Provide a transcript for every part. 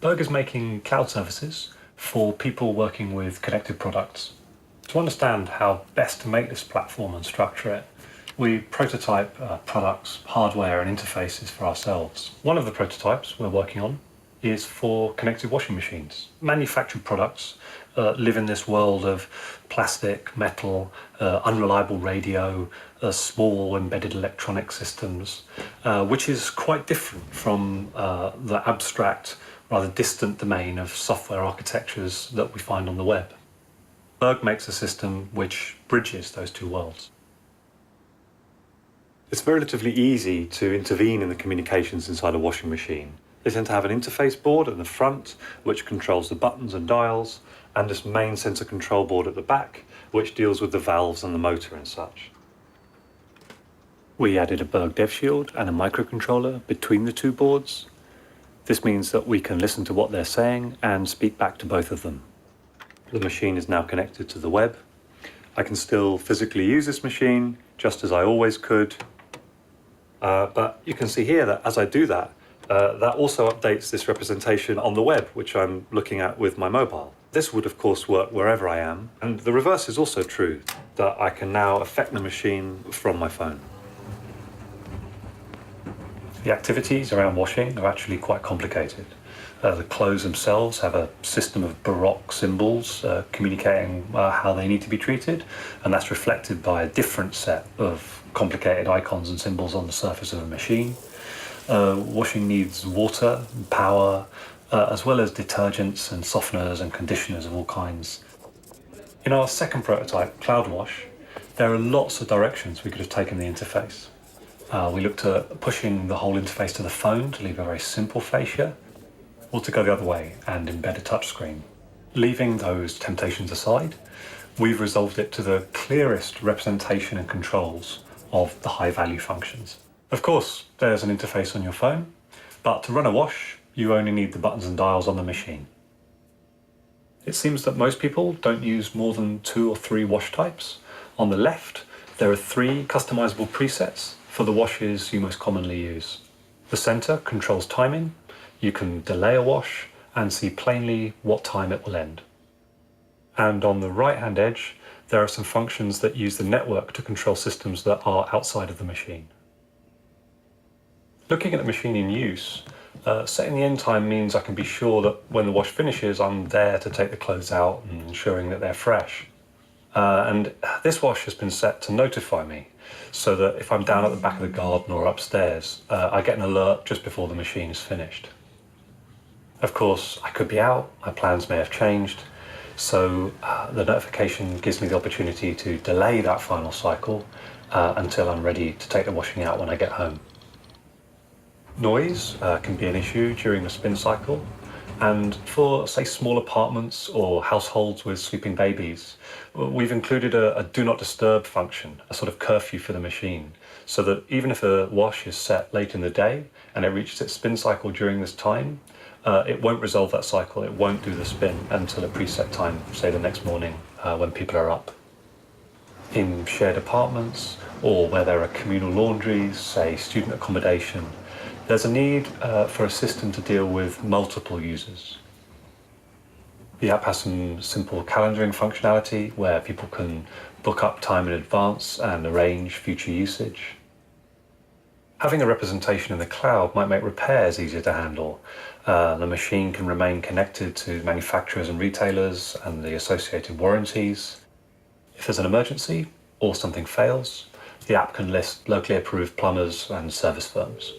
Berg is making cloud services for people working with connected products. To understand how best to make this platform and structure it, we prototype products, hardware and interfaces for ourselves. One of the prototypes we're working on is for connected washing machines. Manufactured products live in this world of plastic, metal, unreliable radio, small embedded electronic systems, which is quite different from the abstract, rather distant domain of software architectures that we find on the web. Berg makes a system which bridges those two worlds. It's relatively easy to intervene in the communications inside a washing machine. They tend to have an interface board at the front, which controls the buttons and dials, and this main sensor control board at the back, which deals with the valves and the motor and such. We added a Berg Dev Shield and a microcontroller between the two boards. This means that we can listen to what they're saying and speak back to both of them. The machine is now connected to the web. I can still physically use this machine, just as I always could. But you can see here that as I do that, that also updates this representation on the web, which I'm looking at with my mobile. This would, of course, work wherever I am. And the reverse is also true, that I can now affect the machine from my phone. The activities around washing are actually quite complicated. The clothes themselves have a system of Baroque symbols communicating how they need to be treated, and that's reflected by a different set of complicated icons and symbols on the surface of a machine. Washing needs water, power, as well as detergents and softeners and conditioners of all kinds. In our second prototype, CloudWash, there are lots of directions we could have taken the interface. We looked at pushing the whole interface to the phone to leave a very simple fascia, or to go the other way and embed a touchscreen. Leaving those temptations aside, we've resolved it to the clearest representation and controls of the high-value functions. Of course, there's an interface on your phone, but to run a wash, you only need the buttons and dials on the machine. It seems that most people don't use more than 2 or 3 wash types. On the left, there are 3 customizable presets for the washes you most commonly use. The center controls timing. You can delay a wash and see plainly what time it will end. And on the right-hand edge, there are some functions that use the network to control systems that are outside of the machine. Looking at the machine in use, setting the end time means I can be sure that when the wash finishes, I'm there to take the clothes out and ensuring that they're fresh. And this wash has been set to notify me, so that if I'm down at the back of the garden or upstairs, I get an alert just before the machine is finished. Of course, I could be out, my plans may have changed, so the notification gives me the opportunity to delay that final cycle until I'm ready to take the washing out when I get home. Noise can be an issue during the spin cycle, and for, say, small apartments or households with sleeping babies, we've included a do not disturb function, a sort of curfew for the machine, so that even if a wash is set late in the day and it reaches its spin cycle during this time, it won't resolve that cycle, it won't do the spin until a preset time, say the next morning when people are up. In shared apartments or where there are communal laundries, say student accommodation, there's a need for a system to deal with multiple users. The app has some simple calendaring functionality where people can book up time in advance and arrange future usage. Having a representation in the cloud might make repairs easier to handle. The machine can remain connected to manufacturers and retailers and the associated warranties. If there's an emergency or something fails, the app can list locally approved plumbers and service firms.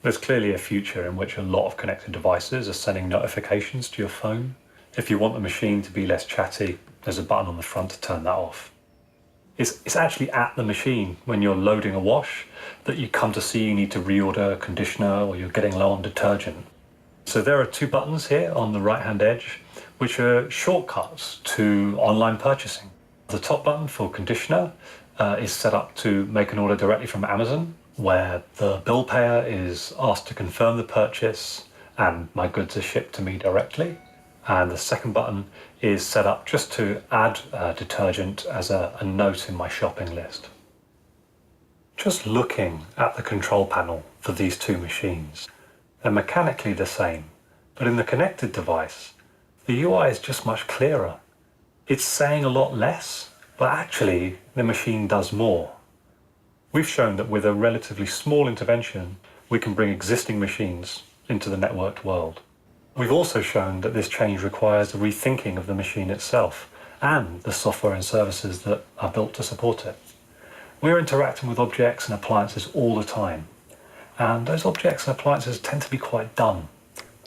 There's clearly a future in which a lot of connected devices are sending notifications to your phone. If you want the machine to be less chatty, there's a button on the front to turn that off. It's actually at the machine when you're loading a wash that you come to see you need to reorder a conditioner or you're getting low on detergent. So there are 2 buttons here on the right-hand edge, which are shortcuts to online purchasing. The top button for conditioner is set up to make an order directly from Amazon, where the bill payer is asked to confirm the purchase and my goods are shipped to me directly. And the second button is set up just to add detergent as a note in my shopping list. Just looking at the control panel for these 2 machines, they're mechanically the same, But in the connected device, the UI is just much clearer. It's saying a lot less, but actually the machine does more. We've shown that with a relatively small intervention, we can bring existing machines into the networked world. We've also shown that this change requires a rethinking of the machine itself and the software and services that are built to support it. We're interacting with objects and appliances all the time, and those objects and appliances tend to be quite dumb.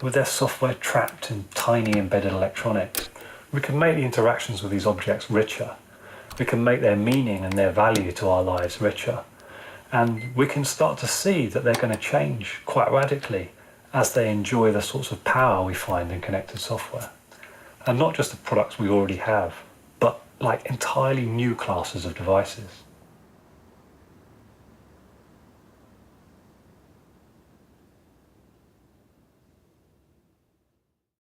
With their software trapped in tiny embedded electronics, we can make the interactions with these objects richer. We can make their meaning and their value to our lives richer. And we can start to see that they're going to change quite radically as they enjoy the sorts of power we find in connected software. And not just the products we already have, but like entirely new classes of devices.